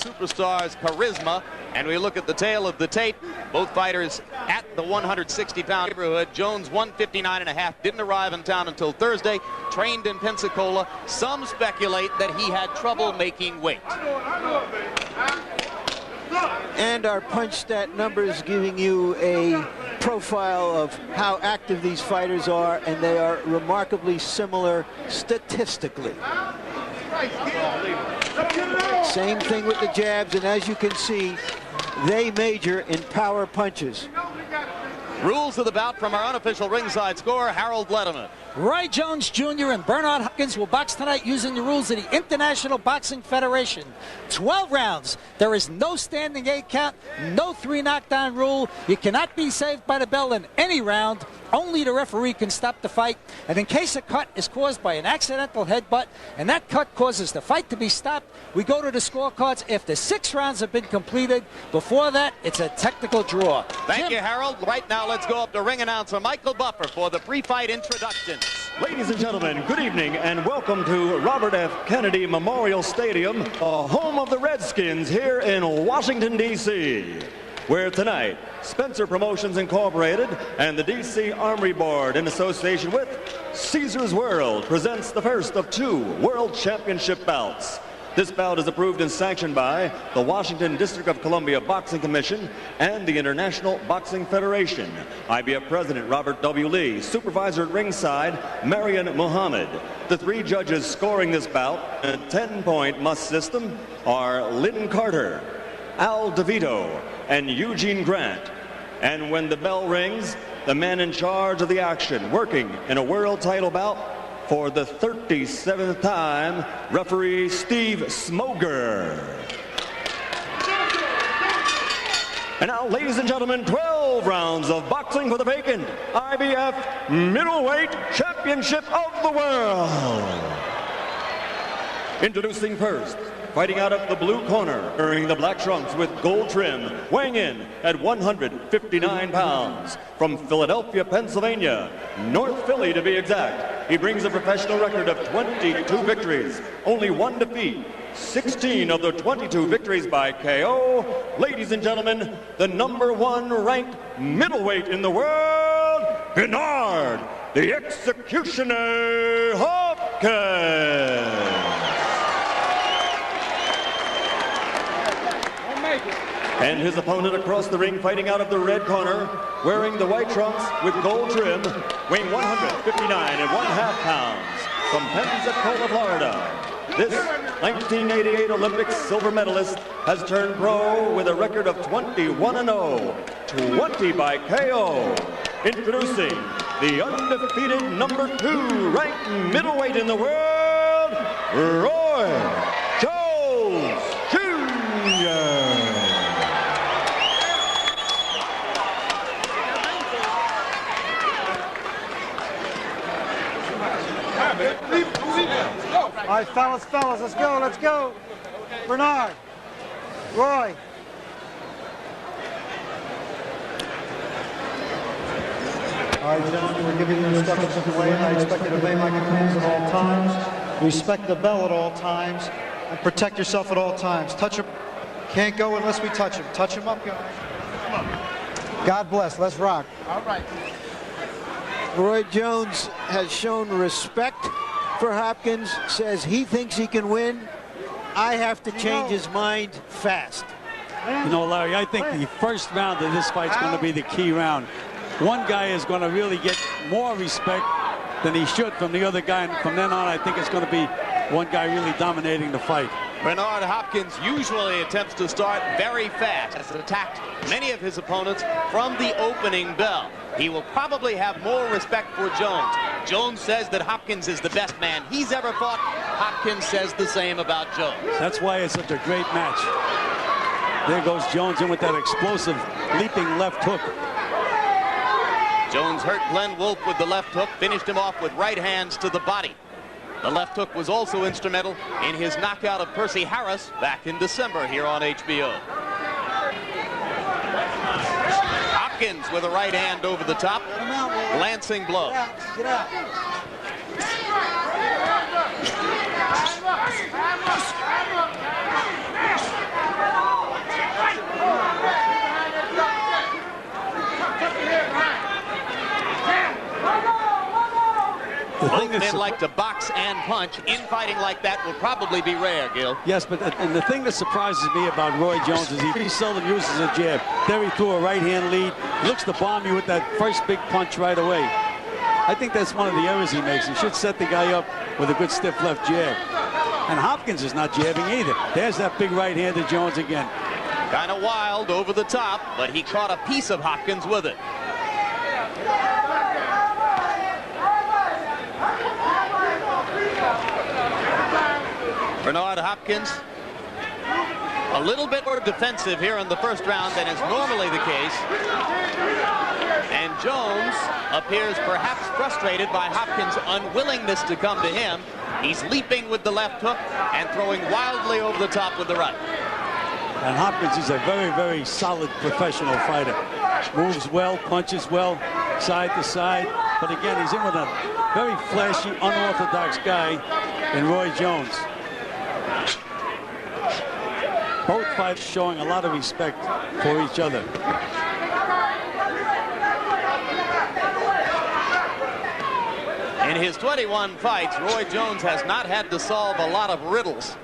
superstar's charisma. And we look at the tail of the tape. Both fighters at the 160-pound neighborhood. Jones 159.5, didn't arrive in town until Thursday, trained in Pensacola. Some speculate that he had trouble making weight. And our punch stat numbers giving you a profile of how active these fighters are, and they are remarkably similar statistically. Same thing with the jabs, and as you can see, they major in power punches. Rules of the bout from our unofficial ringside scorer, Harold Letterman. Roy Jones Jr. and Bernard Hopkins will box tonight using the rules of the International Boxing Federation. 12 rounds. There is no standing 8 count, no 3 knockdown rule. You cannot be saved by the bell in any round. Only the referee can stop the fight. And in case a cut is caused by an accidental headbutt, and that cut causes the fight to be stopped, we go to the scorecards after 6 rounds have been completed. Before that, it's a technical draw. Thank you, Harold. Right now, let's go up to ring announcer Michael Buffer for the pre-fight introduction. Ladies and gentlemen, good evening and welcome to Robert F. Kennedy Memorial Stadium, the home of the Redskins here in Washington, D.C., where tonight Spencer Promotions Incorporated and the D.C. Armory Board, in association with Caesar's World, presents the first of 2 World Championship bouts. This bout is approved and sanctioned by the Washington District of Columbia Boxing Commission and the International Boxing Federation. IBF President Robert W. Lee, supervisor at ringside Marian Muhammad. The 3 judges scoring this bout in a 10-point must system are Lynn Carter, Al DeVito, and Eugene Grant. And when the bell rings, the man in charge of the action, working in a world title bout for the 37th time, referee Steve Smoger. And now, ladies and gentlemen, 12 rounds of boxing for the vacant IBF Middleweight Championship of the World. Introducing first, fighting out of the blue corner, wearing the black trunks with gold trim, weighing in at 159 pounds. From Philadelphia, Pennsylvania, North Philly to be exact, he brings a professional record of 22 victories, only 1 defeat, 16 of the 22 victories by KO. Ladies and gentlemen, the #1 ranked middleweight in the world, Bernard, the Executioner Hopkins. And his opponent across the ring, fighting out of the red corner, wearing the white trunks with gold trim, weighing 159.5 pounds, from Pensacola, Florida. This 1988 Olympics silver medalist has turned pro with a record of 21-0, 20 by KO. Introducing the undefeated #2 ranked middleweight in the world, Roy Jones Jr. All right, fellas, let's go. Bernard, Roy. All right, gentlemen, we're giving you instructions to weigh in. I expect you to obey my commands at all times. Respect the bell at all times, and protect yourself at all times. Touch him. Can't go unless we touch him. Touch him up, guys. God bless. Let's rock. All right. Roy Jones has shown respect for Hopkins, says he thinks he can win. I have to change his mind fast. You know, Larry, I think the first round of this fight is going to be the key round. One guy is going to really get more respect than he should from the other guy, and from then on, I think it's going to be one guy really dominating the fight. Bernard Hopkins usually attempts to start very fast, has attacked many of his opponents from the opening bell. He will probably have more respect for Jones. Jones says that Hopkins is the best man he's ever fought. Hopkins says the same about Jones. That's why it's such a great match. There goes Jones in with that explosive leaping left hook. Jones hurt Glenn Wolfe with the left hook, finished him off with right hands to the body. The left hook was also instrumental in his knockout of Percy Harris back in December here on HBO. Hopkins with a right hand over the top, lancing blow. Get out. men like to box and punch. Infighting like that will probably be rare, Gil. Yes, but and the thing that surprises me about Roy Jones is he pretty seldom uses a jab. There he threw a right-hand lead. Looks to bomb you with that first big punch right away. I think that's one of the errors he makes. He should set the guy up with a good stiff left jab. And Hopkins is not jabbing either. There's that big right hand to Jones again. Kind of wild over the top, but he caught a piece of Hopkins with it. Bernard Hopkins a little bit more defensive here in the first round than is normally the case. And Jones appears perhaps frustrated by Hopkins' unwillingness to come to him. He's leaping with the left hook and throwing wildly over the top with the right. And Hopkins is a very, very solid professional fighter. Moves well, punches well, side to side. But again, he's in with a very flashy, unorthodox guy in Roy Jones. Both fighters showing a lot of respect for each other. In his 21 fights, Roy Jones has not had to solve a lot of riddles.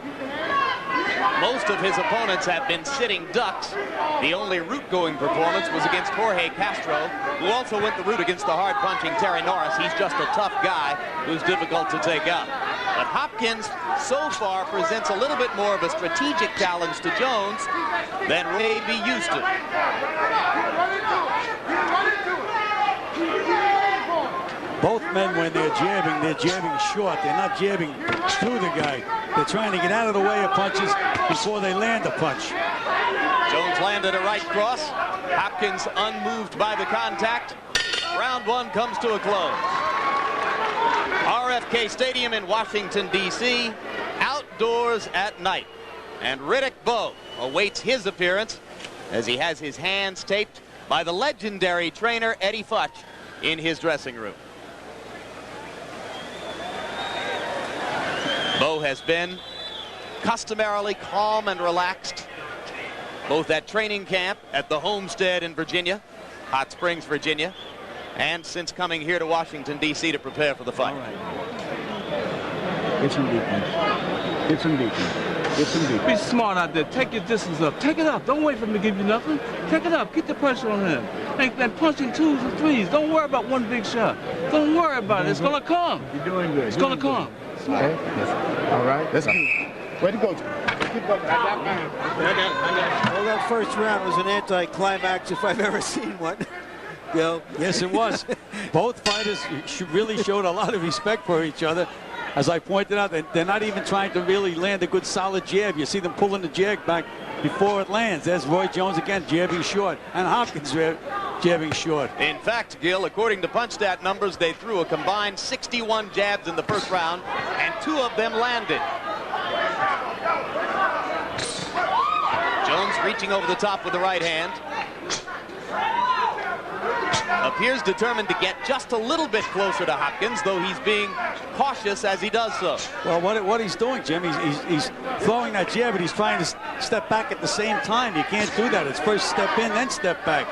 Most of his opponents have been sitting ducks. The only route-going performance was against Jorge Castro, who also went the route against the hard-punching Terry Norris. He's just a tough guy who's difficult to take out. But Hopkins, so far, presents a little bit more of a strategic challenge to Jones than Roy may be used to. Both men, when they're jabbing short. They're not jabbing through the guy. They're trying to get out of the way of punches before they land a punch. Jones landed a right cross. Hopkins unmoved by the contact. Round one comes to a close. RFK Stadium in Washington, D.C., outdoors at night. And Riddick Bowe awaits his appearance as he has his hands taped by the legendary trainer Eddie Futch in his dressing room. Bowe has been customarily calm and relaxed, both at training camp at the Homestead in Virginia, Hot Springs, Virginia, and since coming here to Washington, D.C. to prepare for the fight. All right. Get some defense. Get some defense. Get some defense. Be smart out there. Take your distance up. Take it up. Don't wait for him to give you nothing. Take it up. Keep the pressure on him. And punching twos and threes. Don't worry about one big shot. Don't worry about it. It's going to come. You're doing good. It's going to come. Okay. All right. That's good. Way to go. Keep going. Well, that first round was an anticlimax if I've ever seen one. Yo. Yes, it was. Both fighters really showed a lot of respect for each other. As I pointed out, they're not even trying to really land a good solid jab. You see them pulling the jab back before it lands. There's Roy Jones again, jabbing short, and Hopkins jabbing short. In fact, Gil, according to PunchStat numbers, they threw a combined 61 jabs in the first round, and 2 of them landed. Jones reaching over the top with the right hand. Appears determined to get just a little bit closer to Hopkins, though he's being cautious as he does so. Well, what he's doing, Jim, he's throwing that jab, but he's trying to step back at the same time. You can't do that. It's first step in, then step back.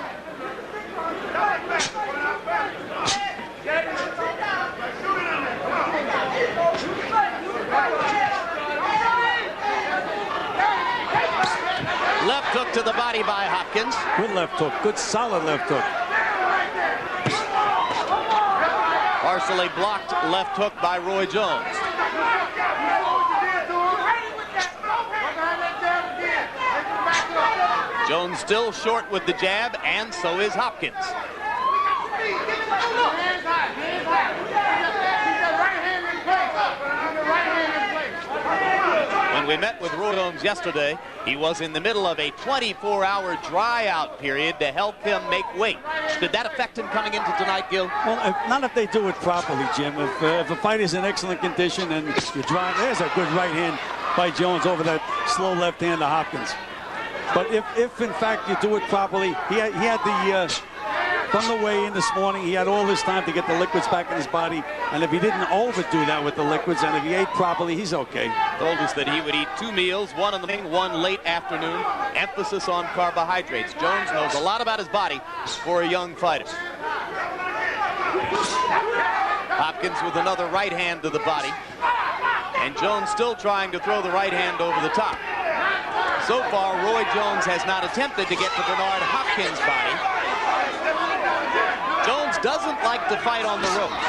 Left hook to the body by Hopkins. Good left hook, good solid left hook. Partially blocked left hook by Roy Jones. Jones still short with the jab, and so is Hopkins. When we met with Roy Jones yesterday, he was in the middle of a 24-hour dry-out period to help him make weight. Did that affect him coming into tonight, Gil? Well, not if they do it properly, Jim. If a fight is in excellent condition and you drive, there's a good right hand by Jones over that slow left hand to Hopkins. But if in fact you do it properly, he had the from the weigh-in this morning, he had all this time to get the liquids back in his body, and if he didn't overdo that with the liquids, and if he ate properly, he's okay. Told us that he would eat 2 meals, one in the morning, one late afternoon. Emphasis on carbohydrates. Jones knows a lot about his body for a young fighter. Hopkins with another right hand to the body. And Jones still trying to throw the right hand over the top. So far, Roy Jones has not attempted to get to Bernard Hopkins' body. Jones doesn't like to fight on the ropes.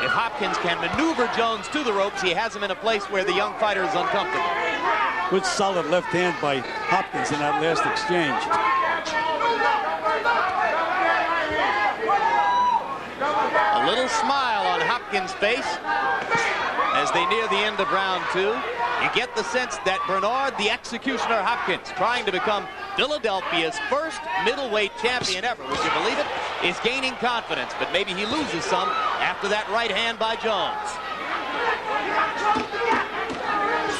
If Hopkins can maneuver Jones to the ropes, he has him in a place where the young fighter is uncomfortable. Good solid left hand by Hopkins in that last exchange. A little smile on Hopkins' face as they near the end of round 2. You get the sense that Bernard, the Executioner Hopkins, trying to become Philadelphia's first middleweight champion ever, would you believe it, is gaining confidence, but maybe he loses some after that right hand by Jones.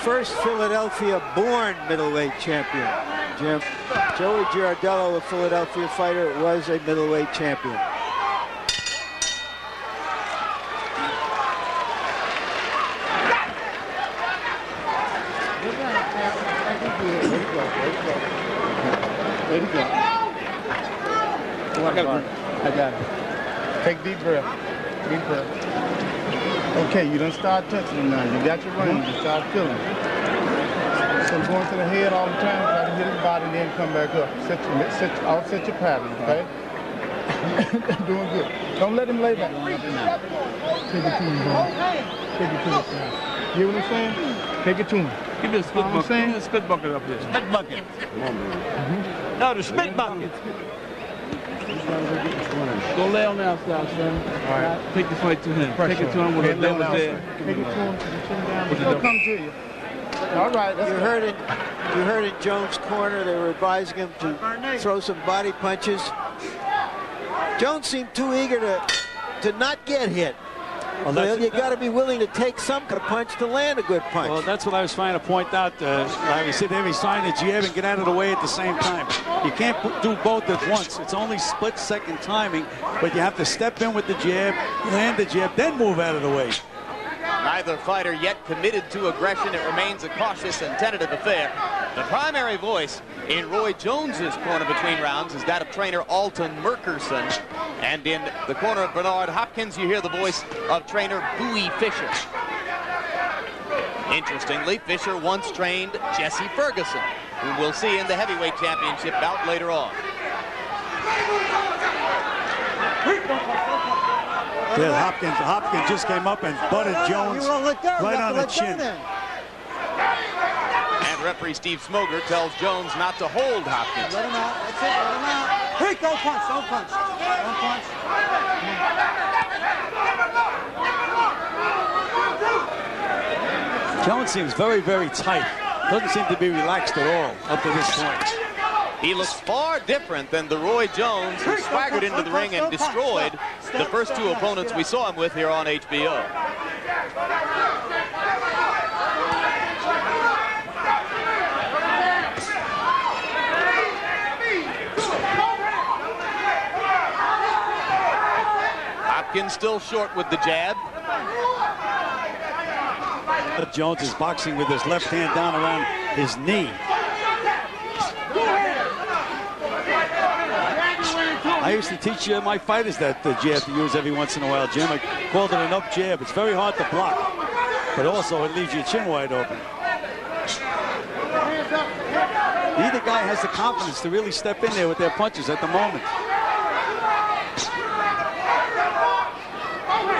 First Philadelphia-born middleweight champion, Jim. Joey Girardello, a Philadelphia fighter, was a middleweight champion. Way to go. I got it. Take deep breath. Deep breath. Okay, you done start touching them now. You got your range. You start feeling it. So going to the head all the time, try to hit his body, then come back up. Offset your pattern, okay? Doing good. Don't let him lay back. Take it to him, bro. Take it to him. You hear what I'm saying? Take it to him. Give me a spit bucket. Give me a spit bucket up here. Spit bucket. No, the spit bucket. Go lay on the outside, son. All right. Take the fight to him. Take it to him with a level there. Take it to him, put your chin down. He'll come to you. All right. You heard in Jones' corner, they were advising him to throw some body punches. Jones seemed too eager to not get hit. Well, you got to be willing to take some kind of punch to land a good punch. Well, that's what I was trying to point out. Larry said he's trying to jab and get out of the way at the same time. You can't do both at once. It's only split-second timing, but you have to step in with the jab, land the jab, then move out of the way. Neither fighter yet committed to aggression. It remains a cautious and tentative affair. The primary voice in Roy Jones's corner between rounds is that of trainer Alton Merkerson. And in the corner of Bernard Hopkins, you hear the voice of trainer Bowie Fisher. Interestingly, Fisher once trained Jesse Ferguson, who we'll see in the heavyweight championship bout later on. Yeah, Hopkins just came up and butted Jones right on the chin. And referee Steve Smoger tells Jones not to hold Hopkins. Let him out. That's it. Let him out. Hey, don't punch. Don't punch. Don't punch. Jones seems very, very tight. Doesn't seem to be relaxed at all up to this point. He looks far different than the Roy Jones who swaggered into the ring and destroyed the first two opponents we saw him with here on HBO. Hopkins still short with the jab. Jones is boxing with his left hand down around his knee. I used to teach my fighters that jab to use every once in a while, Jim. I called it an up jab. It's very hard to block, but also it leaves your chin wide open. Neither guy has the confidence to really step in there with their punches at the moment.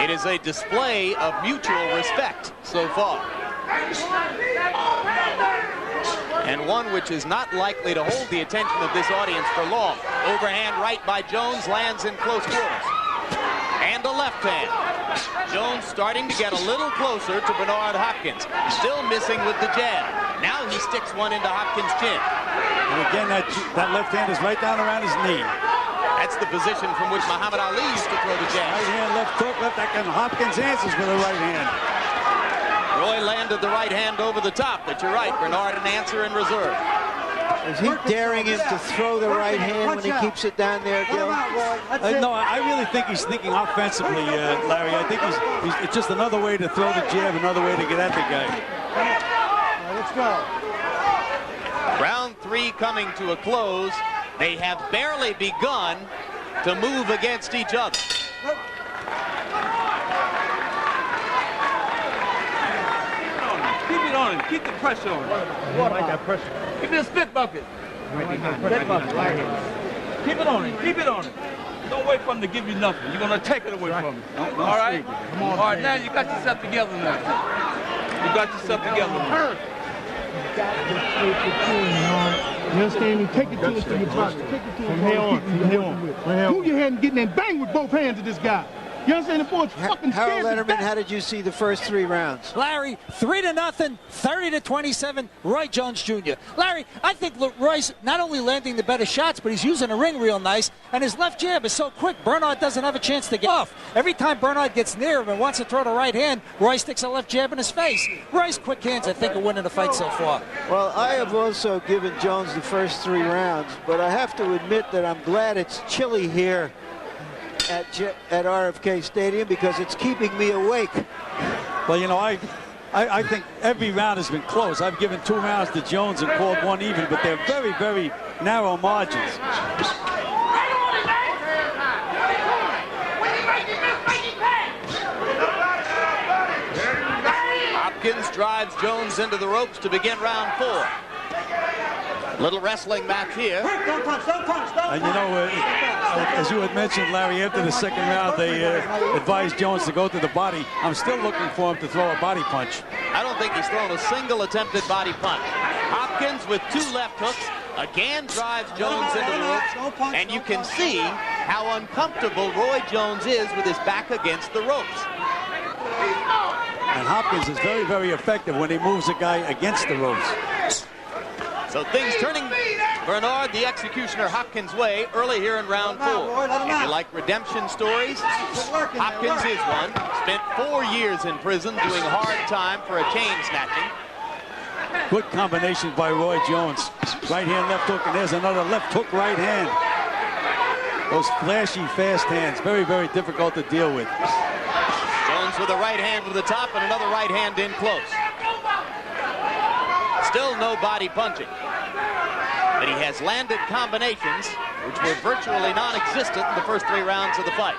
It is a display of mutual respect so far. And one which is not likely to hold the attention of this audience for long. Overhand right by Jones lands in close quarters. And a left hand. Jones starting to get a little closer to Bernard Hopkins. Still missing with the jab. Now he sticks one into Hopkins' chin. And again, that left hand is right down around his knee. That's the position from which Muhammad Ali used to throw the jab. Right hand, left hook, left back, and Hopkins answers with a right hand. Roy landed the right hand over the top, but you're right, Bernard an answer in reserve. Is he daring him to throw the right hand when he keeps it down there, Gil? No, I really think he's thinking offensively, Larry. I think it's just another way to throw the jab, another way to get at the guy. Let's go. Round 3 coming to a close. They have barely begun to move against each other. on him. Keep the pressure on him. I like that pressure. Give me a spit bucket. Spit bucket. Right here. Keep it on him. Keep it on him. Don't wait for him to give you nothing. You're going to take it away from him. All right? All right, now you got yourself together now. You got yourself together now. You understand me? Take it to him through your body. Take it to him from here on. From here on. Move your head and get in there and bang with both hands at this guy. You understand? The boy's fucking Harold scared to Letterman, death. how did you see the first 3 rounds? Larry, 3-0, 30-27, Roy Jones Jr. Larry, I think Roy's not only landing the better shots, but he's using the ring real nice, and his left jab is so quick, Bernard doesn't have a chance to get off. Every time Bernard gets near him and wants to throw the right hand, Roy sticks a left jab in his face. Roy's quick hands, I think, are winning the fight so far. Well, I have also given Jones the first 3 rounds, but I have to admit that I'm glad it's chilly here at RFK Stadium because it's keeping me awake. Well, you know, I think every round has been close. I've given 2 rounds to Jones and called 1 even, but they're very, very narrow margins. Hopkins drives Jones into the ropes to begin round 4. Little wrestling match here. And you know, as you had mentioned, Larry, after the second round, they advised Jones to go to the body. I'm still looking for him to throw a body punch. I don't think he's thrown a single attempted body punch. Hopkins with 2 left hooks again drives Jones into the ropes, and you can see how uncomfortable Roy Jones is with his back against the ropes. And Hopkins is very, very effective when he moves a guy against the ropes. So things turning Bernard, the executioner, Hopkins' way early here in round 4. If you like redemption stories, Hopkins is one. Spent 4 years in prison doing hard time for a chain snatching. Good combination by Roy Jones. Right hand, left hook, and there's another left hook, right hand. Those flashy, fast hands, very, very difficult to deal with. Jones with a right hand to the top and another right hand in close. Still no body punching. But he has landed combinations which were virtually non-existent in the first 3 rounds of the fight.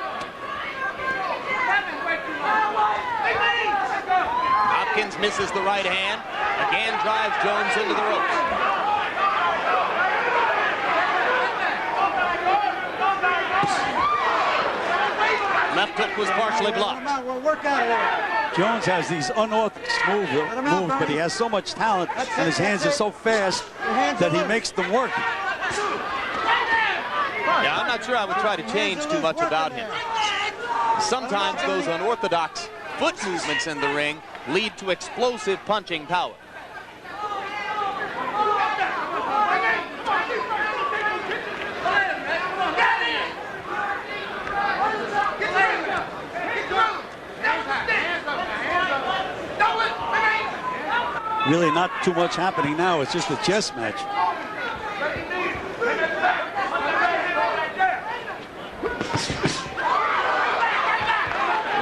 Hopkins misses the right hand, again drives Jones into the ropes. Left hook was partially blocked. Jones has these unorthodox moves, but he has so much talent, and his hands are so fast that he makes them work. Yeah, I'm not sure I would try to change too much about him. Sometimes those unorthodox foot movements in the ring lead to explosive punching power. Really not too much happening now. It's just a chess match.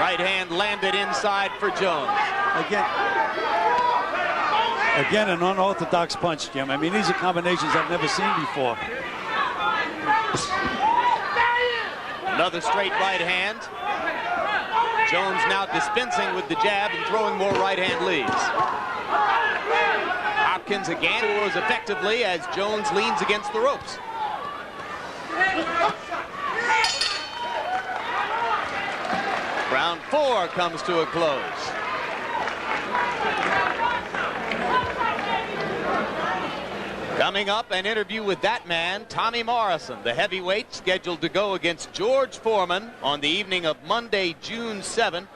Right hand landed inside for Jones. Again, an unorthodox punch, Jim. I mean, these are combinations I've never seen before. Another straight right hand. Jones now dispensing with the jab and throwing more right hand leads. Hopkins again throws effectively as Jones leans against the ropes. Round 4 comes to a close. Coming up, an interview with that man, Tommy Morrison, the heavyweight, scheduled to go against George Foreman on the evening of Monday, June 7.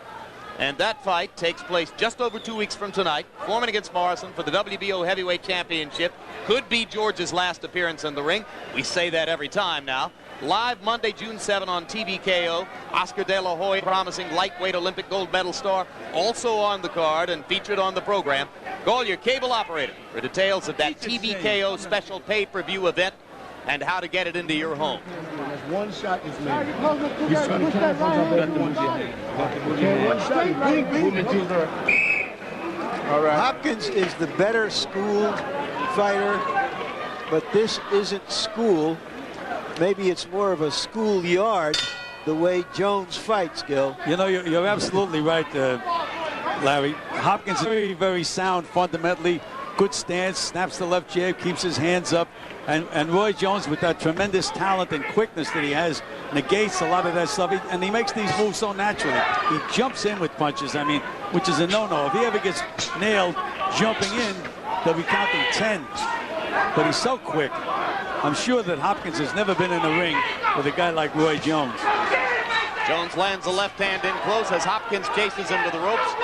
And that fight takes place just over 2 weeks from tonight. Foreman against Morrison for the WBO Heavyweight Championship. Could be George's last appearance in the ring. We say that every time now. Live Monday, June 7 on TVKO. Oscar De La Hoya, promising lightweight Olympic gold medal star, also on the card and featured on the program. Call your cable operator for details of that TVKO special pay-per-view event and how to get it into your home. One shot is made. He's trying to count one shot. All right. Hopkins is the better schooled fighter, but this isn't school. Maybe it's more of a schoolyard the way Jones fights, Gil. You know, you're absolutely right. Larry, Hopkins is very, very sound fundamentally. Good stance, snaps the left jab, keeps his hands up. And Roy Jones, with that tremendous talent and quickness that he has, negates a lot of that stuff. And he makes these moves so naturally. He jumps in with punches, I mean, which is a no-no. If he ever gets nailed jumping in, they'll be counting 10. But he's so quick. I'm sure that Hopkins has never been in the ring with a guy like Roy Jones. Jones lands a left hand in close as Hopkins chases him to the ropes.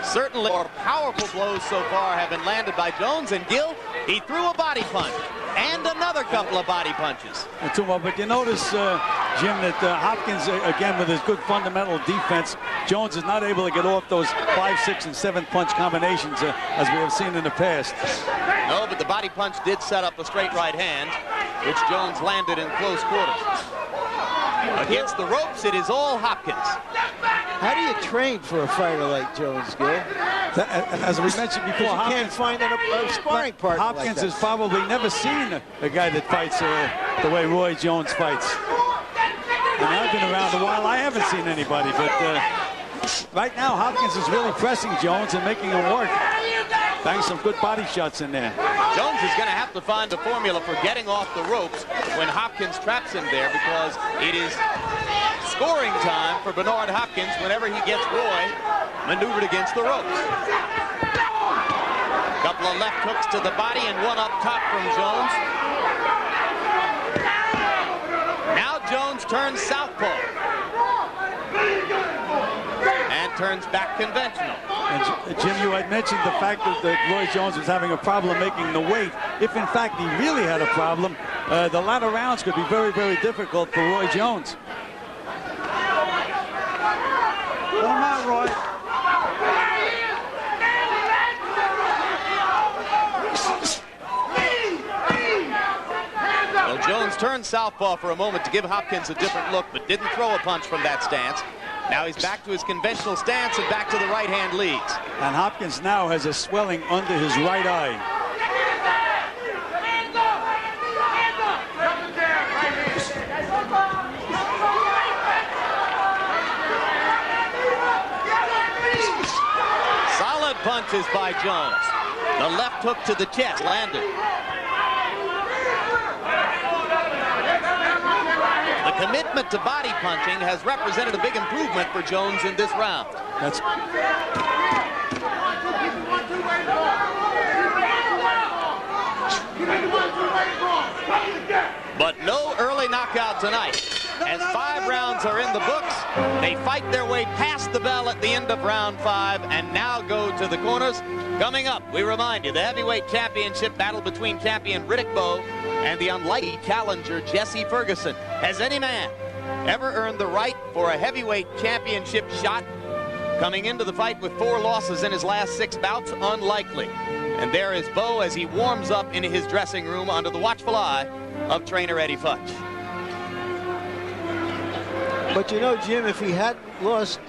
Certainly more powerful blows so far have been landed by Jones, and Gill, he threw a body punch and another couple of body punches. But you notice, Jim, that Hopkins, again, with his good fundamental defense, Jones is not able to get off those 5, 6, and 7 punch combinations as we have seen in the past. No, but the body punch did set up a straight right hand, which Jones landed in close quarters. Against the ropes, it is all Hopkins. How do you train for a fighter like Jones, Gill? As we mentioned before, you can't find a sparring partner. Hopkins like has probably never seen a guy that fights the way Roy Jones fights. And I've been around a while. I haven't seen anybody, but right now Hopkins is really pressing Jones and making him work. Bang some good body shots in there. Jones is going to have to find a formula for getting off the ropes when Hopkins traps him there, because it is scoring time for Bernard Hopkins whenever he gets Roy maneuvered against the ropes. Couple of left hooks to the body and one up top from Jones. Now Jones turns southpaw and turns back conventional. And Jim, you had mentioned the fact that Roy Jones was having a problem making the weight. If in fact he really had a problem, the latter rounds could be very, very difficult for Roy Jones. Come on, Roy. Well, Jones turned southpaw for a moment to give Hopkins a different look, but didn't throw a punch from that stance. Now he's back to his conventional stance and back to the right hand leads. And Hopkins now has a swelling under his right eye. Solid punches by Jones. The left hook to the chest landed. The commitment to body punching has represented a big improvement for Jones in this round. That's but no early knockout tonight. As 5 rounds are in the books, they fight their way past the bell at the end of round 5 and now go to the corners. Coming up, we remind you, the heavyweight championship battle between champion Riddick Bowe and the unlikely challenger Jesse Ferguson. Has any man ever earned the right for a heavyweight championship shot? Coming into the fight with 4 losses in his last 6 bouts, unlikely. And there is Bowe as he warms up in his dressing room under the watchful eye of trainer Eddie Futch. But you know, Jim, if he hadn't lost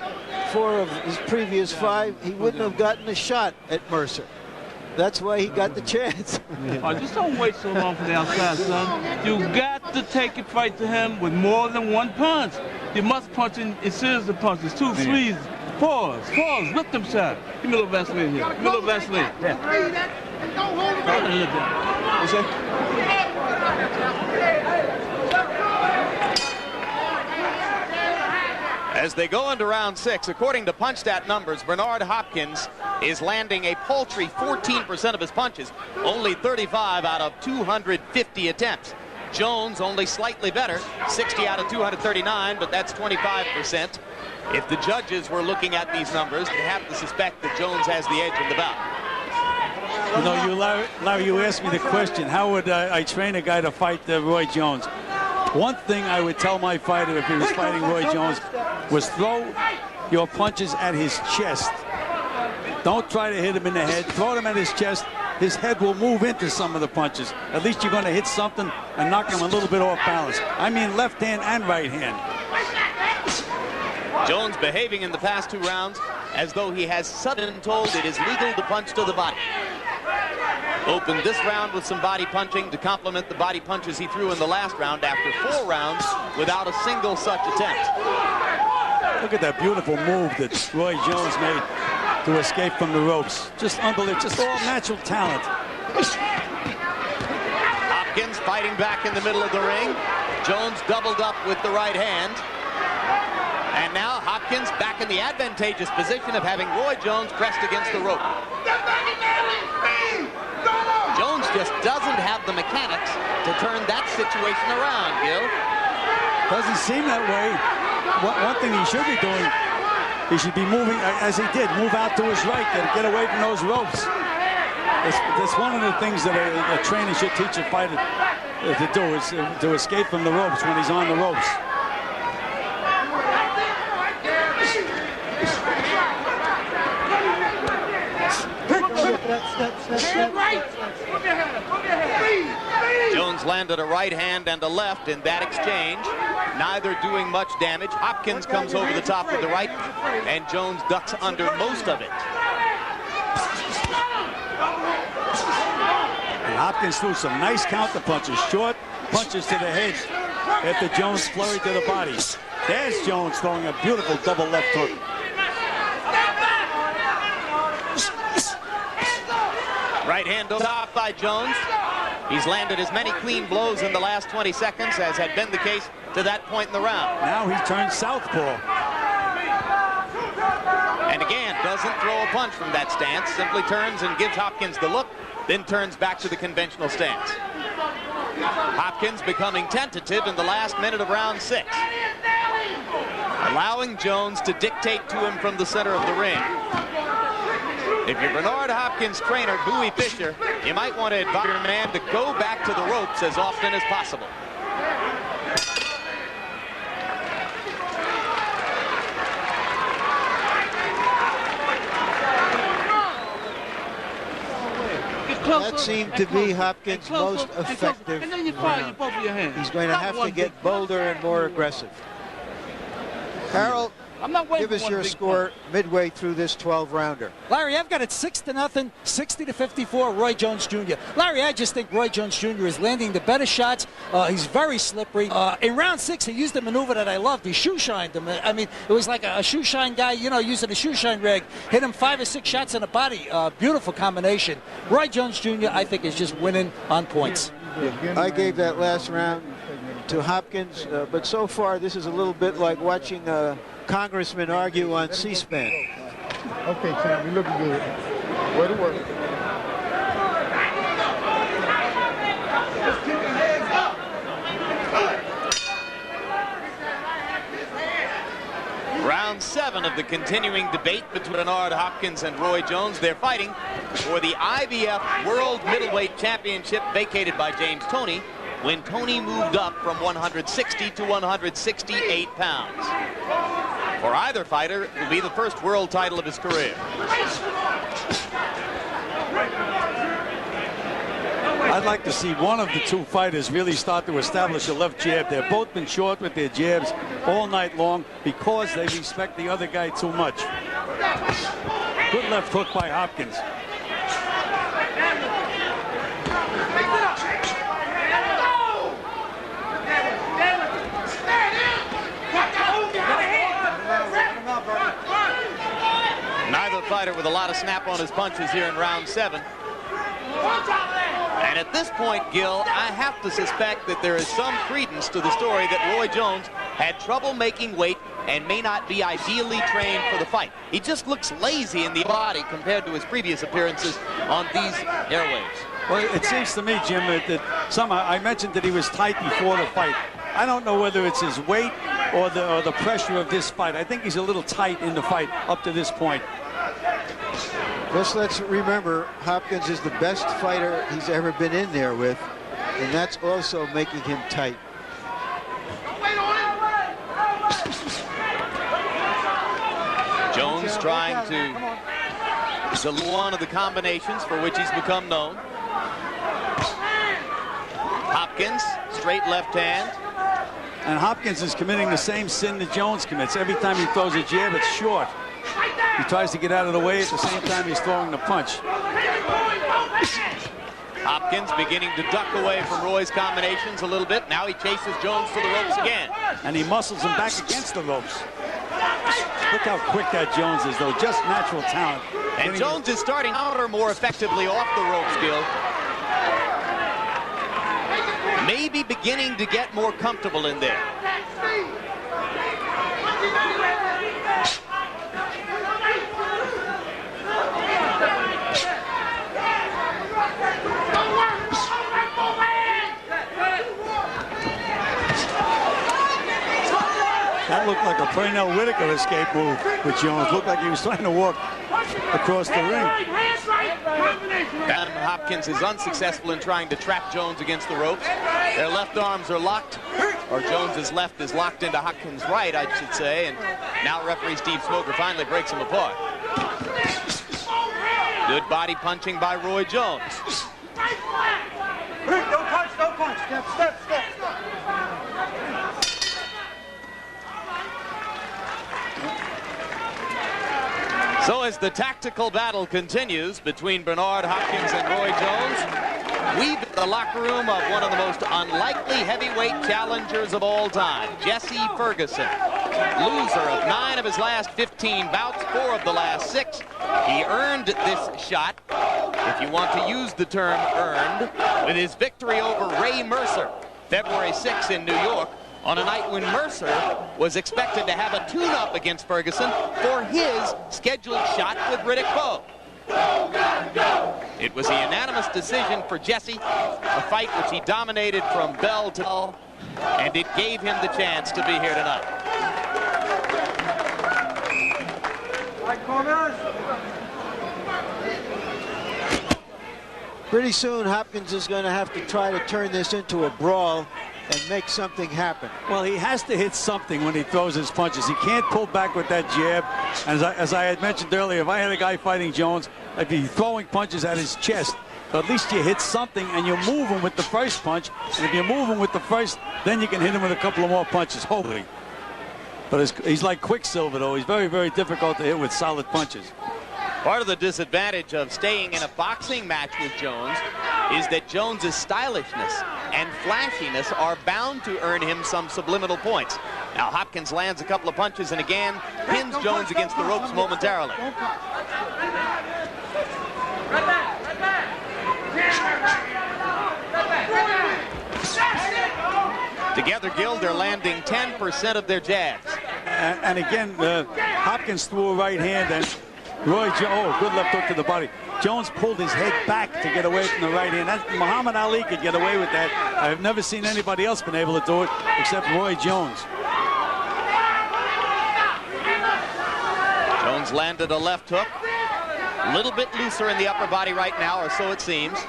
4 of his previous 5, he wouldn't have gotten a shot at Mercer. That's why he got the chance. Just don't wait so long for the outside, son. You got to take a fight to him with more than 1 punch. You must punch in series of punches, 2, 3, 4s, with them shot. Give me a little Vaseline here. Give me a little Vaseline. Yeah. What's that? As they go into round 6, according to PunchStat numbers, Bernard Hopkins is landing a paltry 14% of his punches, only 35 out of 250 attempts. Jones only slightly better, 60 out of 239, but that's 25%. If the judges were looking at these numbers, they have to suspect that Jones has the edge in the bout. You know, Larry, you asked me the question, how would I train a guy to fight Roy Jones? One thing I would tell my fighter if he was fighting Roy Jones was throw your punches at his chest. Don't try to hit him in the head. Throw them at his chest. His head will move into some of the punches. At least you're going to hit something and knock him a little bit off balance. I mean left hand and right hand. Jones behaving in the past 2 rounds as though he has suddenly been told it is legal to punch to the body. Opened this round with some body punching to complement the body punches he threw in the last round after 4 rounds without a single such attempt. Look at that beautiful move that Roy Jones made. to escape from the ropes. Just unbelievable, just all natural talent. Hopkins fighting back in the middle of the ring. Jones doubled up with the right hand. And now Hopkins back in the advantageous position of having Roy Jones pressed against the rope. Jones just doesn't have the mechanics to turn that situation around, Gil. Doesn't seem that way. One thing he should be doing, he should be moving, as he did, move out to his right, get away from those ropes. That's one of the things that a trainer should teach a fighter to do, is to escape from the ropes when he's on the ropes. Jones landed a right hand and a left in that exchange, neither doing much damage. Hopkins comes over the top with the right, and Jones ducks under most of it. And Hopkins threw some nice counter punches, short punches to the head after Jones flurried to the body. There's Jones throwing a beautiful double left hook. Right hand off by Jones. He's landed as many clean blows in the last 20 seconds as had been the case to that point in the round. Now he turns southpaw. And again, doesn't throw a punch from that stance, simply turns and gives Hopkins the look, then turns back to the conventional stance. Hopkins becoming tentative in the last minute of round 6, allowing Jones to dictate to him from the center of the ring. If you're Bernard Hopkins' trainer, Bowie Fisher, you might want to advise your man to go back to the ropes as often as possible. That seemed to be Hopkins' most effective round. He's going to have to get bolder and more aggressive. Harold, give us your score midway through this 12-rounder. Larry, I've got it 6-0, 60-54, Roy Jones Jr. Larry, I just think Roy Jones Jr. is landing the better shots. He's very slippery. In round 6, he used a maneuver that I loved. He shoe-shined him. I mean, it was like a shoe-shine guy, you know, using a shoe-shine rig. Hit him 5 or 6 shots in the body. Beautiful combination. Roy Jones Jr., I think, is just winning on points. I gave that last round to Hopkins, but so far this is a little bit like watching a congressman argue on C-SPAN. Okay, champ, we looking good. Way to work. Round 7 of the continuing debate between Bernard Hopkins and Roy Jones. They're fighting for the IBF World Middleweight Championship vacated by James Toney when Toney moved up from 160 to 168 pounds. For either fighter, it will be the first world title of his career. I'd like to see one of the two fighters really start to establish a left jab. They've both been short with their jabs all night long because they respect the other guy too much. Good left hook by Hopkins. Neither fighter with a lot of snap on his punches here in round 7. And at this point, Gil, I have to suspect that there is some credence to the story that Roy Jones had trouble making weight and may not be ideally trained for the fight. He just looks lazy in the body compared to his previous appearances on these airwaves. Well, it seems to me, Jim, that somehow I mentioned that he was tight before the fight. I don't know whether it's his weight or the pressure of this fight. I think he's a little tight in the fight up to this point. Just let's remember, Hopkins is the best fighter he's ever been in there with, and that's also making him tight. Jones trying to salute one of the combinations for which he's become known. Hopkins, straight left hand. And Hopkins is committing the same sin that Jones commits. Every time he throws a jab, it's short. He tries to get out of the way at the same time he's throwing the punch. Hopkins beginning to duck away from Roy's combinations a little bit. Now he chases Jones to the ropes again. And he muscles him back against the ropes. Look how quick that Jones is, though. Just natural talent. And Jones is starting counter more effectively off the ropes, Gil. Maybe beginning to get more comfortable in there. That looked like a Pernell Whitaker escape move with Jones. Looked like he was trying to walk across the ring. Adam Hopkins is unsuccessful in trying to trap Jones against the ropes. Their left arms are locked, or Jones's left is locked into Hopkins' right, I should say, and now referee Steve Smoker finally breaks them apart. Good body punching by Roy Jones. Don't punch, don't punch. Step, step, step. So as the tactical battle continues between Bernard Hopkins and Roy Jones, we've in the locker room of one of the most unlikely heavyweight challengers of all time, Jesse Ferguson. Loser of 9 of his last 15 bouts, 4 of the last 6. He earned this shot, if you want to use the term earned, with his victory over Ray Mercer, February 6 in New York, on a night when Mercer was expected to have a tune-up against Ferguson for his scheduled shot with Riddick Bowe. It was a unanimous decision for Jesse, a fight which he dominated from bell to bell, and it gave him the chance to be here tonight. Pretty soon, Hopkins is going to have to try to turn this into a brawl and make something happen. Well, he has to hit something when he throws his punches. He can't pull back with that jab. As I had mentioned earlier, if I had a guy fighting Jones, I'd be throwing punches at his chest. But at least you hit something and you move him with the first punch. And if you move him with the first, then you can hit him with a couple of more punches, hopefully. But he's like Quicksilver, though. He's very, very difficult to hit with solid punches. Part of the disadvantage of staying in a boxing match with Jones is that Jones's stylishness and flashiness are bound to earn him some subliminal points. Now Hopkins lands a couple of punches and again pins Jones against the ropes momentarily. Together, Gil, they're landing 10% of their jabs. And again, Hopkins threw a right hand and Roy Jones, oh, good left hook to the body. Jones pulled his head back to get away from the right hand. Muhammad Ali could get away with that. I've never seen anybody else been able to do it except Roy Jones. Jones landed a left hook. A little bit looser in the upper body right now, or so it seems,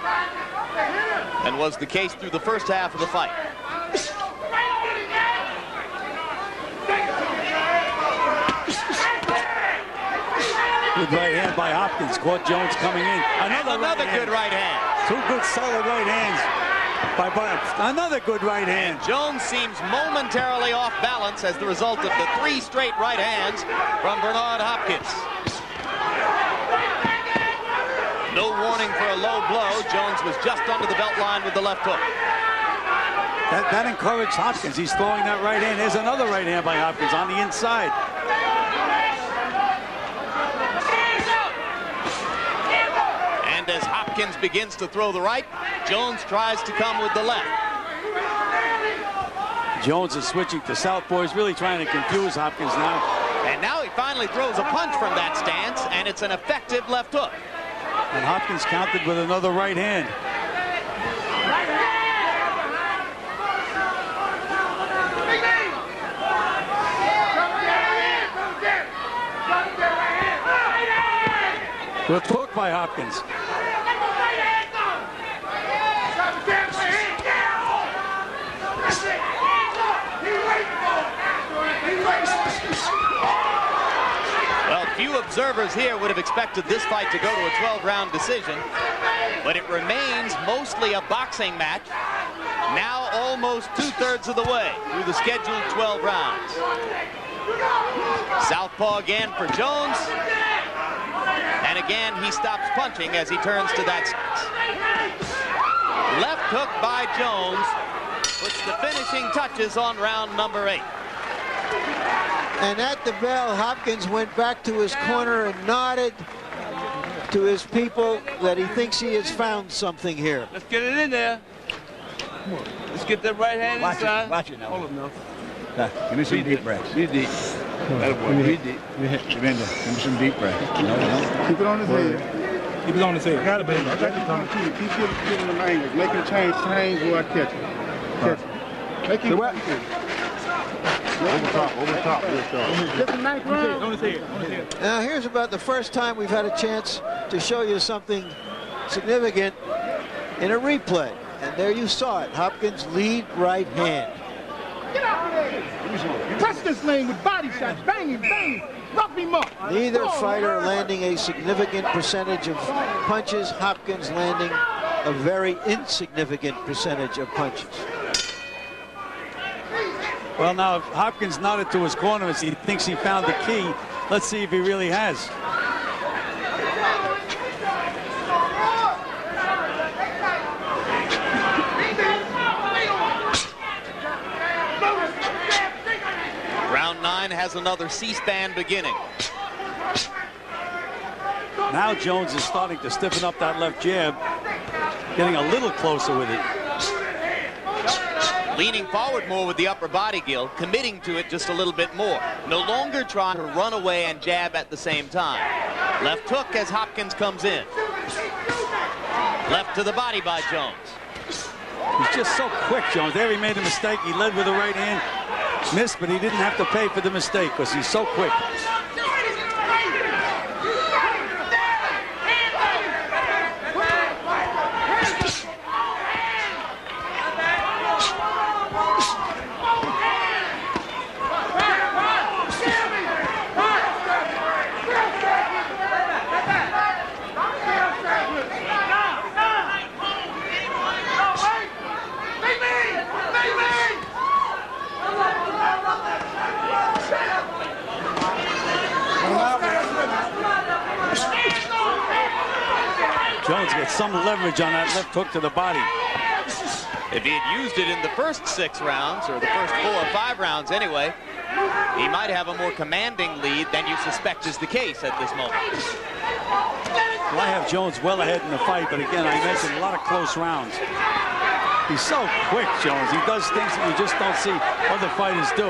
and was the case through the first half of the fight. Good right hand by Hopkins. Caught Jones coming in. Another good right hand. 2 good solid right hands by Bob. Another good right hand. And Jones seems momentarily off balance as the result of the 3 straight right hands from Bernard Hopkins. No warning for a low blow. Jones was just under the belt line with the left hook. That encouraged Hopkins. He's throwing that right hand. There's another right hand by Hopkins on the inside. And as Hopkins begins to throw the right, Jones tries to come with the left. Jones is switching to southpaw. He's really trying to confuse Hopkins now. And now he finally throws a punch from that stance, and it's an effective left hook. And Hopkins countered with another right hand. Good hook by Hopkins. Well, few observers here would have expected this fight to go to a 12-round decision, but it remains mostly a boxing match, now almost 2/3 of the way through the scheduled 12 rounds. Southpaw again for Jones, and again he stops punching as he turns to that stance. Left hook by Jones puts the finishing touches on round number 8. And at the bell, Hopkins went back to his corner and nodded to his people that he thinks he has found something here. Let's get it in there. Let's get that right hand inside. Watch it now. Hold him now. Give me some deep breaths. Be deep. That'll work. Be deep. Give me some deep breaths. Keep it on his head. Keep it on his head. Got it, baby. I got you coming to you. Keep getting the language. Make it change where I catch it. Catch it. Make it wet. Over top. Get the knife round. On his head. Now here's about the first time we've had a chance to show you something significant in a replay. And there you saw it. Hopkins lead right hand. Get out of there. Touch this lane with body shots. Bang him, bang him. Rough him up. Neither fighter landing a significant percentage of punches. Hopkins landing a very insignificant percentage of punches. Well, now, if Hopkins nodded to his corner as he thinks he found the key, let's see if he really has. Round 9 has another C-SPAN beginning. Now Jones is starting to stiffen up that left jab, getting a little closer with it. Leaning forward more with the upper body, Gil, committing to it just a little bit more. No longer trying to run away and jab at the same time. Left hook as Hopkins comes in. Left to the body by Jones. He's just so quick, Jones. There he made a mistake. He led with the right hand. Missed, but he didn't have to pay for the mistake because he's so quick. Jones gets some leverage on that left hook to the body. If he had used it in the first 6 rounds, or the first 4 or 5 rounds anyway, he might have a more commanding lead than you suspect is the case at this moment. Well, I have Jones well ahead in the fight, but again, I mentioned a lot of close rounds. He's so quick, Jones. He does things that you just don't see other fighters do.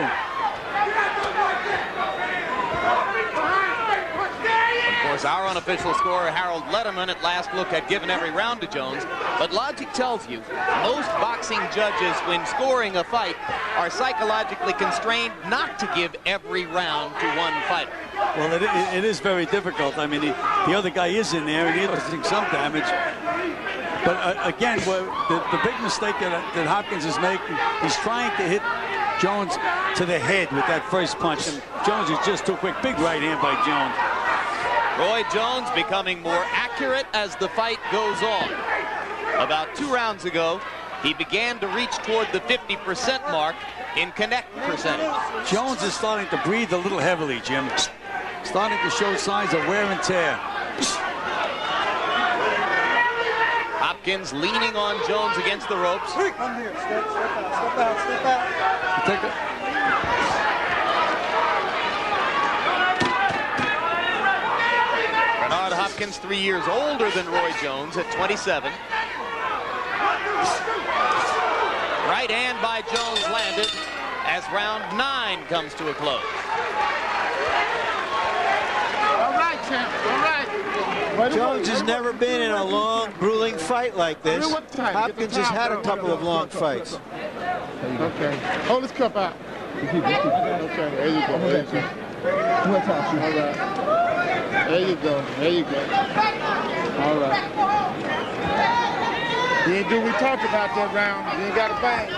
Of course, our unofficial scorer, Harold Letterman, at last look had given every round to Jones. But logic tells you most boxing judges, when scoring a fight, are psychologically constrained not to give every round to one fighter. Well, it is very difficult. I mean, the other guy is in there, and he is doing some damage. But again, the big mistake that Hopkins is making, he's trying to hit Jones to the head with that first punch, and Jones is just too quick. Big right hand by Jones. Roy Jones becoming more accurate as the fight goes on. About 2 rounds ago, he began to reach toward the 50% mark in connect percentage. Jones is starting to breathe a little heavily, Jim. Starting to show signs of wear and tear. Hopkins leaning on Jones against the ropes. Come here. Step out. Take it. Bernard Hopkins, 3 years older than Roy Jones at 27. Right hand by Jones landed as round 9 comes to a close. All right, champ. All right. Jones has never been in a long, grueling fight like this. Hopkins has had a couple of long fights. Okay. Hold his cup out. Okay, there you go. There you go. All right. There you go. There you go. All right. You ain't do what we talked about that round. You ain't got to bang. You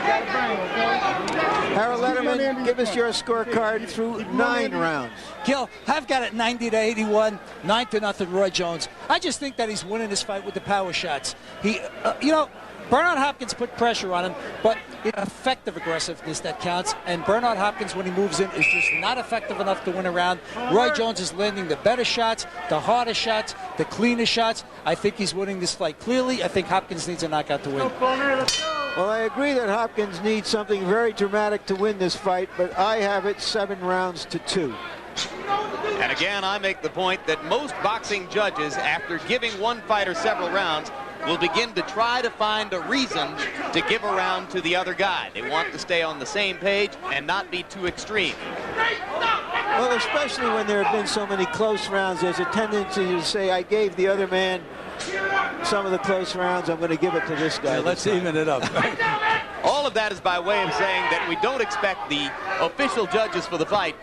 got to bang, okay? Harold Letterman, give us your scorecard through 9 rounds. Gil, I've got it 90-81, 9-0 Roy Jones. I just think that he's winning this fight with the power shots. He, Bernard Hopkins put pressure on him, but it's effective aggressiveness that counts. And Bernard Hopkins, when he moves in, is just not effective enough to win a round. Roy Jones is landing the better shots, the harder shots, the cleaner shots. I think he's winning this fight clearly. I think Hopkins needs a knockout to win. Well, I agree that Hopkins needs something very dramatic to win this fight, but I have it 7 rounds to 2. And again, I make the point that most boxing judges, after giving one fighter several rounds, will begin to try to find a reason to give a round to the other guy. They want to stay on the same page and not be too extreme. Well, especially when there have been so many close rounds, there's a tendency to say, I gave the other man some of the close rounds, I'm going to give it to this guy. Yeah, let's even it up. All of that is by way of saying that we don't expect the official judges for the fight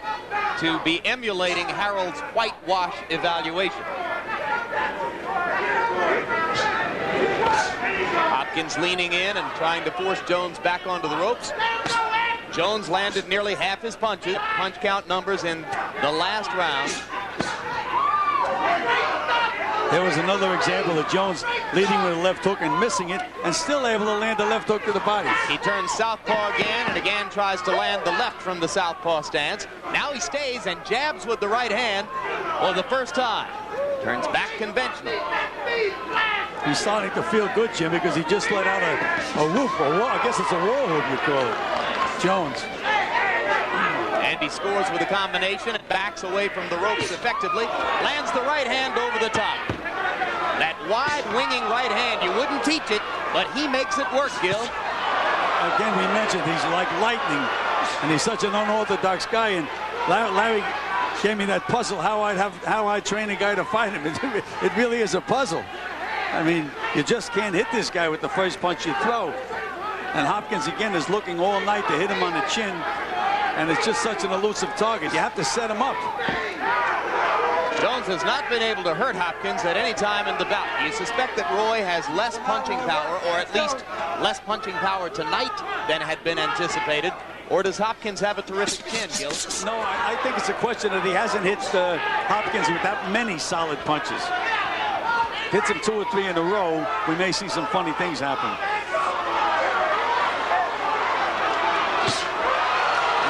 to be emulating Harold's whitewash evaluation. Hopkins leaning in and trying to force Jones back onto the ropes. Jones landed nearly half his punch count numbers in the last round. There was another example of Jones leading with a left hook and missing it, and still able to land a left hook to the body. He turns southpaw again, and again tries to land the left from the southpaw stance. Now he stays and jabs with the right hand for the first time. Turns back conventional. He's starting to feel good, Jim, because he just let out a whoop, I guess it's a war whoop you call it. Jones. And he scores with a combination and backs away from the ropes effectively. Lands the right hand over the top. That wide winging right hand, you wouldn't teach it, but he makes it work, Gil. Again, we mentioned he's like lightning, and he's such an unorthodox guy. And Larry gave me that puzzle, how I'd train a guy to fight him. It really is a puzzle. I mean, you just can't hit this guy with the first punch you throw. And Hopkins, again, is looking all night to hit him on the chin. And it's just such an elusive target. You have to set him up. Jones has not been able to hurt Hopkins at any time in the bout. You suspect that Roy has less punching power, or at least less punching power tonight than had been anticipated. Or does Hopkins have a terrific chin, Gil? No, I think it's a question that he hasn't hit Hopkins with that many solid punches. Hits him 2 or 3 in a row, we may see some funny things happen.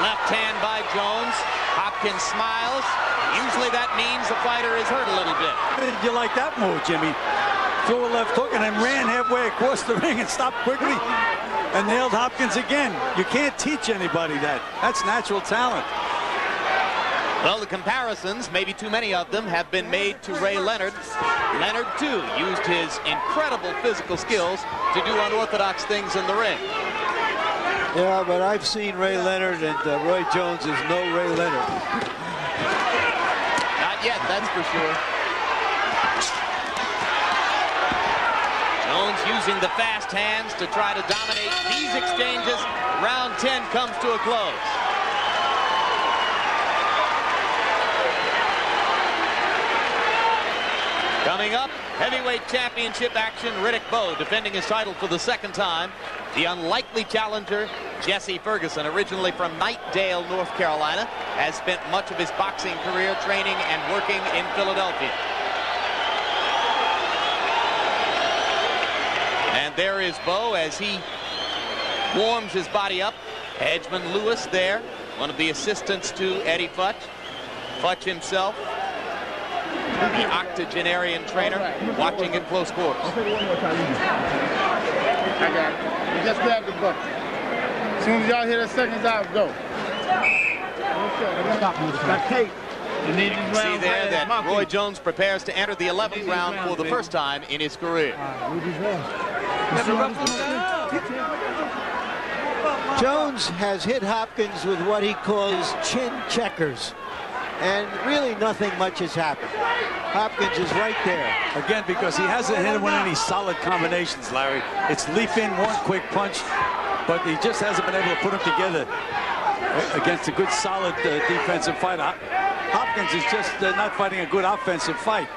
Left hand by Jones. Hopkins smiles. Usually that means the fighter is hurt a little bit. How did you like that move, Jimmy? Threw a left hook and then ran halfway across the ring and stopped quickly and nailed Hopkins again. You can't teach anybody that. That's natural talent. Well, the comparisons, maybe too many of them, have been made to Ray Leonard. Leonard, too, used his incredible physical skills to do unorthodox things in the ring. Yeah, but I've seen Ray Leonard, and Roy Jones is no Ray Leonard. Not yet, that's for sure. Jones using the fast hands to try to dominate these exchanges. Round 10 comes to a close. Coming up, heavyweight championship action. Riddick Bowe defending his title for the second time. The unlikely challenger, Jesse Ferguson, originally from Knightdale, North Carolina, has spent much of his boxing career training and working in Philadelphia. And there is Bowe as he warms his body up. Edgman Lewis there, one of the assistants to Eddie Futch. Futch himself, the octogenarian trainer, watching in close quarters. I got it. You just grab the bucket. As soon as y'all hear the seconds out, go. You can see there that Roy Jones prepares to enter the 11th round for the first time in his career. Jones has hit Hopkins with what he calls chin checkers. And really nothing much has happened. Hopkins is right there. Again, because he hasn't hit him with any solid combinations, Larry. It's leap in, one quick punch, but he just hasn't been able to put them together against a good, solid defensive fight. Hopkins is just not fighting a good offensive fight.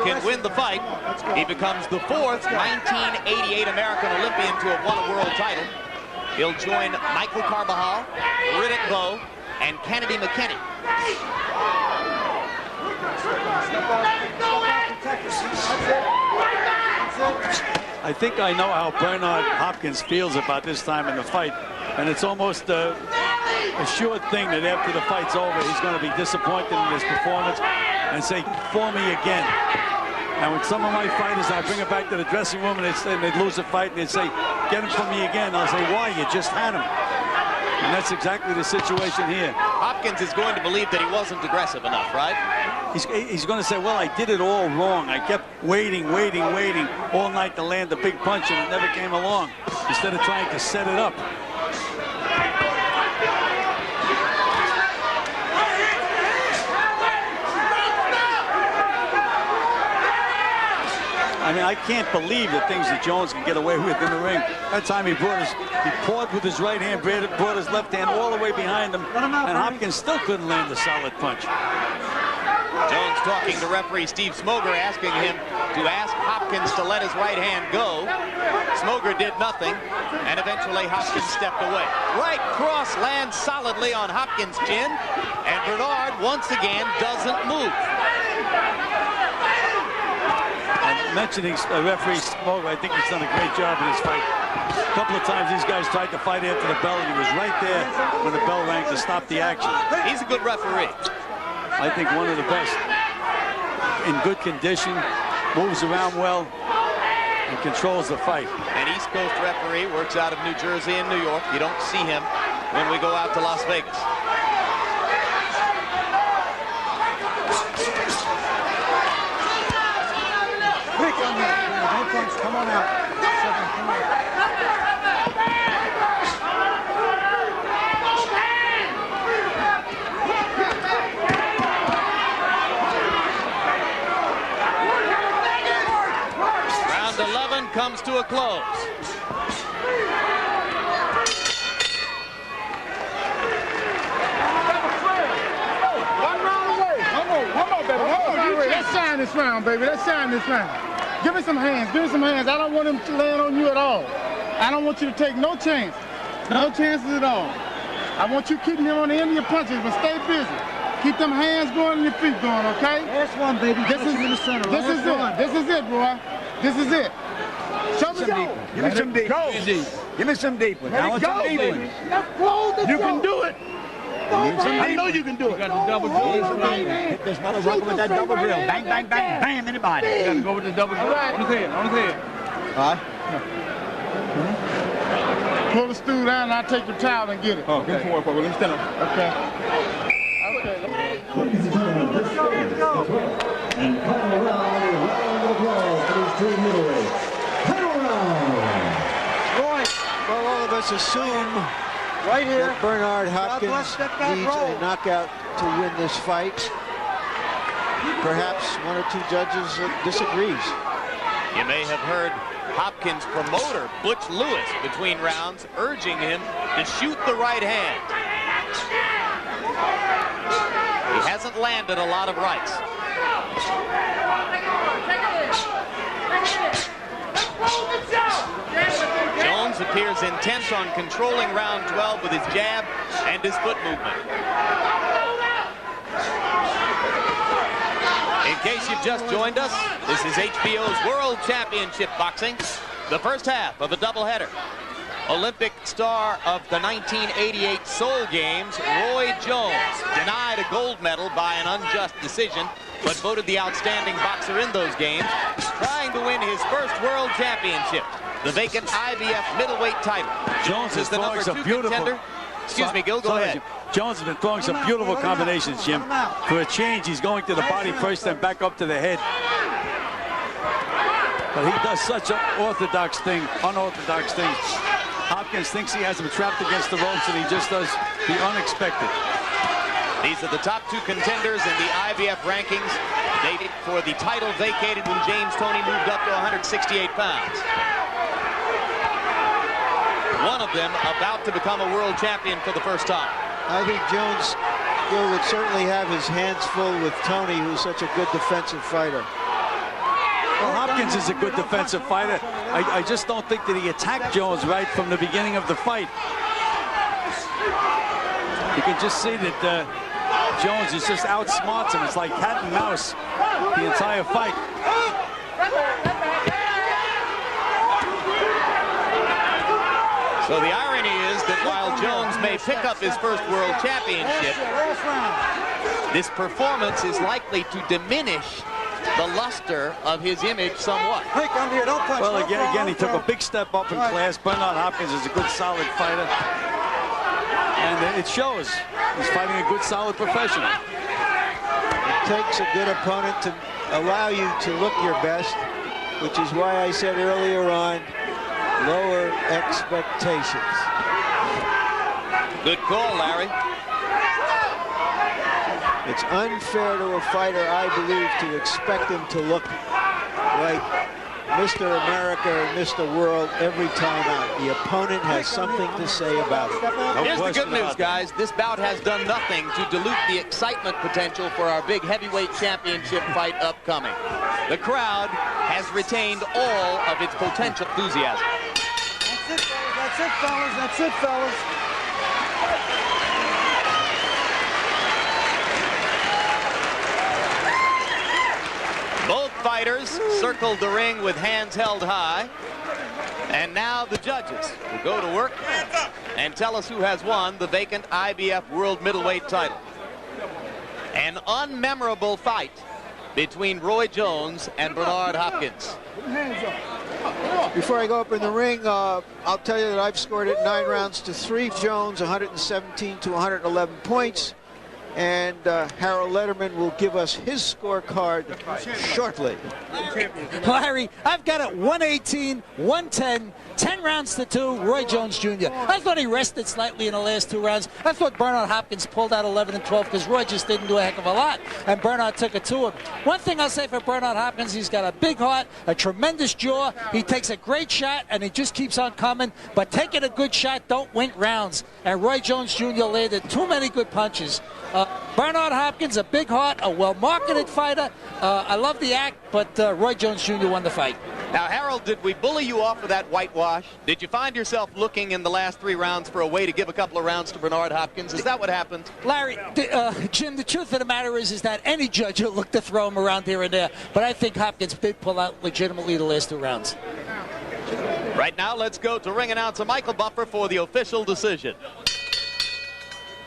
Can win the fight. He becomes the 4th 1988 American Olympian to have won a world title. He'll join Michael Carbajal, Riddick Bowe, and Kennedy McKinney. I think I know how Bernard Hopkins feels about this time in the fight. And it's almost a sure thing that after the fight's over, he's going to be disappointed in his performance and say, for me again. And with some of my fighters, I bring it back to the dressing room and they'd lose a fight and they'd say, get him for me again. I'll say, why? You just had him. And that's exactly the situation here. Hopkins is going to believe that he wasn't aggressive enough, right? He's going to say, well, I did it all wrong. I kept waiting all night to land the big punch, and it never came along, instead of trying to set it up. I mean, I can't believe the things that Jones can get away with in the ring. That time he pawed with his right hand, brought his left hand all the way behind him, and Hopkins still couldn't land a solid punch. Jones talking to referee Steve Smoger, asking him to ask Hopkins to let his right hand go. Smoger did nothing, and eventually Hopkins stepped away. Right cross lands solidly on Hopkins' chin, and Bernard once again doesn't move. Mentioning referee Smoger, I think he's done a great job in this fight. A couple of times these guys tried to fight after the bell, and he was right there when the bell rang to stop the action. He's a good referee. I think one of the best. In good condition, moves around well, and controls the fight. An East Coast referee, works out of New Jersey and New York. You don't see him when we go out to Las Vegas. Come on out. Round 11 comes to a close. One round away. One more, baby. Let's sign this round, baby. Let's sign this round. Give me some hands. Give me some hands. I don't want him to land on you at all. I don't want you to take no chance. No chances at all. I want you keeping him on the end of your punches, but stay busy. Keep them hands going and your feet going, okay? Last one, baby. This is in the center. This is it. This is it, boy. This is it. Show me go. Give me some deep. Go. Give me some deep ones. I want some deep ones. You can do it. I know you can do it. You got the double drill. Hit this motherfucker with that double drill. Bang, bang, bang, bam, anybody. You got to go with the double drill. On his head, on his head. All right. Pull the stool down and I'll take your towel and get it. Oh, give me some more for me. Let me stand up. Okay. And final round, a round of applause for these two middleweights. Final round. Well, all of us assume Right here. that Bernard Hopkins needs a knockout to win this fight. Perhaps one or two judges disagrees. You may have heard Hopkins' promoter, Butch Lewis, between rounds, urging him to shoot the right hand. He hasn't landed a lot of rights. Jones appears intent on controlling round 12 with his jab and his foot movement. In case you've just joined us, this is HBO's World Championship Boxing, the first half of a doubleheader. Olympic star of the 1988 Seoul Games, Roy Jones, denied a gold medal by an unjust decision, but voted the outstanding boxer in those games, trying to win his first world championship, the vacant IBF middleweight title. Jones is the number 2 contender. Excuse me, Gil, go ahead. Jones has been throwing some beautiful combinations, Jim. For a change, he's going to the body first, then back up to the head. But he does such unorthodox things. Hopkins thinks he has him trapped against the ropes, and he just does the unexpected. These are the top 2 contenders in the IBF rankings. They for the title vacated when James Toney moved up to 168 pounds. One of them about to become a world champion for the first time. I think Jones would certainly have his hands full with Toney, who's such a good defensive fighter. Well, Hopkins is a good defensive fighter. I just don't think that he attacked Jones right from the beginning of the fight. You can just see that Jones is just outsmarts him. It's like cat and mouse the entire fight. So the irony is that while Jones may pick up his first world championship, this performance is likely to diminish the luster of his image somewhat. Well, again, he took a big step up in class. Bernard Hopkins is a good, solid fighter. And it shows. He's fighting a good, solid professional. It takes a good opponent to allow you to look your best, which is why I said earlier on, lower expectations. Good call, Larry. It's unfair to a fighter, I believe, to expect him to look like Mr. America or Mr. World every time out. The opponent has something to say about it. Here's the good news, guys. This bout has done nothing to dilute the excitement potential for our big heavyweight championship fight upcoming. The crowd has retained all of its potential enthusiasm. That's it, fellas. That's it, fellas. That's it, fellas. Both fighters circled the ring with hands held high. And now the judges will go to work and tell us who has won the vacant IBF World Middleweight title. An unmemorable fight between Roy Jones and Bernard Hopkins. Before I go up in the ring, I'll tell you that I've scored it 9 rounds to 3. Jones 117 to 111 points. And Harold Letterman will give us his scorecard shortly. Larry, I've got it 118, 110, 10 rounds to 2, Roy Jones Jr. I thought he rested slightly in the last 2 rounds. I thought Bernard Hopkins pulled out 11 and 12 because Roy just didn't do a heck of a lot, and Bernard took it to him. One thing I'll say for Bernard Hopkins, he's got a big heart, a tremendous jaw. He takes a great shot, and he just keeps on coming. But taking a good shot don't win rounds, and Roy Jones Jr. landed too many good punches. Bernard Hopkins, a big heart, a well-marketed fighter. I love the act, but Roy Jones Jr. won the fight. Now, Harold, did we bully you off with that whitewash? Did you find yourself looking in the last 3 rounds for a way to give a couple of rounds to Bernard Hopkins? Is that what happened? Larry, Jim, the truth of the matter is that any judge will look to throw him around here and there. But I think Hopkins did pull out legitimately the last 2 rounds. Right now, let's go to ring announcer Michael Buffer for the official decision.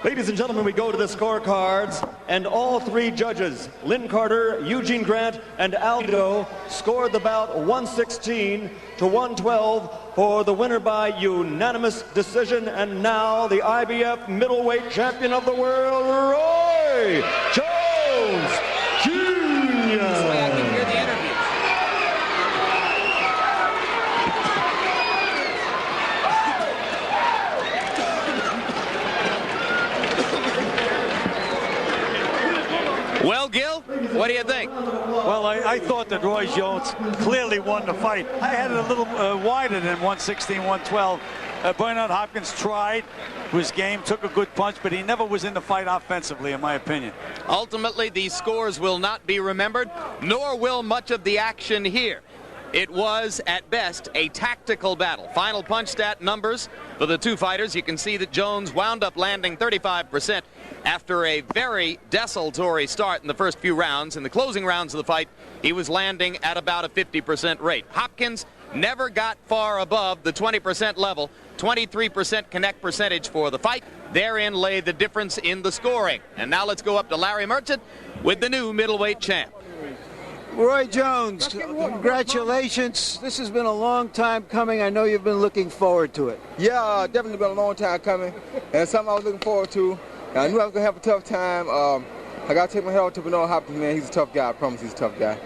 Ladies and gentlemen, we go to the scorecards, and all 3 judges, Lynn Carter, Eugene Grant, and Aldo, scored the bout 116 to 112 for the winner by unanimous decision. And now the IBF middleweight champion of the world, Roy Jones Jr. Well, Gil, what do you think? Well, I thought that Roy Jones clearly won the fight. I had it a little wider than 116, 112. Bernard Hopkins tried his game, took a good punch, but he never was in the fight offensively, in my opinion. Ultimately, these scores will not be remembered, nor will much of the action here. It was, at best, a tactical battle. Final punch stat numbers for the 2 fighters. You can see that Jones wound up landing 35% after a very desultory start in the first few rounds. In the closing rounds of the fight, he was landing at about a 50% rate. Hopkins never got far above the 20% level, 23% connect percentage for the fight. Therein lay the difference in the scoring. And now let's go up to Larry Merchant with the new middleweight champ. Roy Jones, congratulations. This has been a long time coming. I know you've been looking forward to it. Yeah, definitely been a long time coming, and something I was looking forward to. I knew I was going to have a tough time. I got to take my head off to Bernard Hopkins, man. He's a tough guy. I promise he's a tough guy.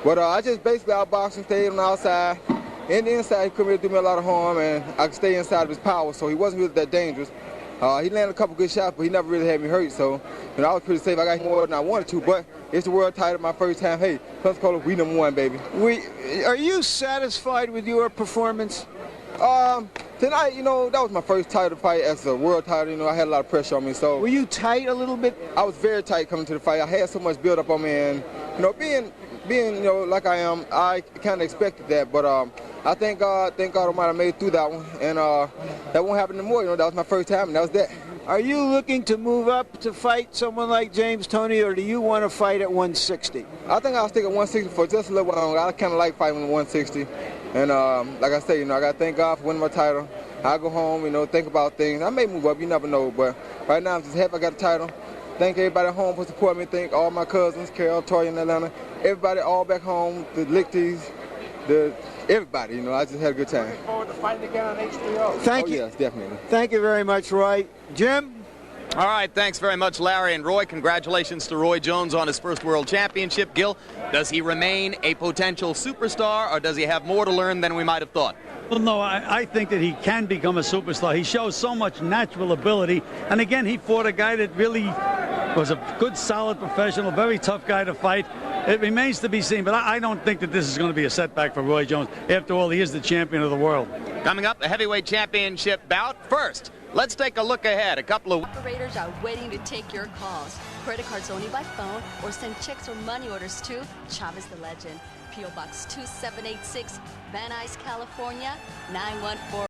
But I just basically outboxed him, stayed on the outside. In the inside, he couldn't really do me a lot of harm, and I could stay inside of his power, so he wasn't really that dangerous. He landed a couple good shots, but he never really had me hurt, so I was pretty safe. I got more than I wanted to, but it's the world title my first time. Hey, Pensacola, we #1, baby. Are you satisfied with your performance? Tonight, that was my first title fight as a world title. I had a lot of pressure on me, so. Were you tight a little bit? I was very tight coming to the fight. I had so much build up on me, and, being like I am, I kind of expected that, but I thank God Almighty I made it through that one, and that won't happen anymore. That was my first time, and that was that. Are you looking to move up to fight someone like James Toney, or do you want to fight at 160? I think I'll stick at 160 for just a little while longer. I kind of like fighting at 160, and like I say, I got to thank God for winning my title. I go home, you know, think about things. I may move up, you never know, but right now I'm just happy I got a title. Thank everybody at home for supporting me. Thank all my cousins, Carol, Toya in Atlanta, everybody all back home, the Lichties, everybody, you know, I just had a good time. Looking forward to fighting again on H3O. Thank you. Yes, definitely. Thank you very much, Roy. Jim? All right, thanks very much, Larry and Roy. Congratulations to Roy Jones on his first World Championship. Gil, does he remain a potential superstar, or does he have more to learn than we might have thought? Well, no, I think that he can become a superstar. He shows so much natural ability. And again, he fought a guy that really was a good, solid professional, very tough guy to fight. It remains to be seen, but I don't think that this is going to be a setback for Roy Jones. After all, he is the champion of the world. Coming up, the heavyweight championship bout. First, let's take a look ahead. A couple of operators are waiting to take your calls. Credit cards only by phone, or send checks or money orders to Chavez the Legend. P.O. Box 2786, Van Nuys, California, 914.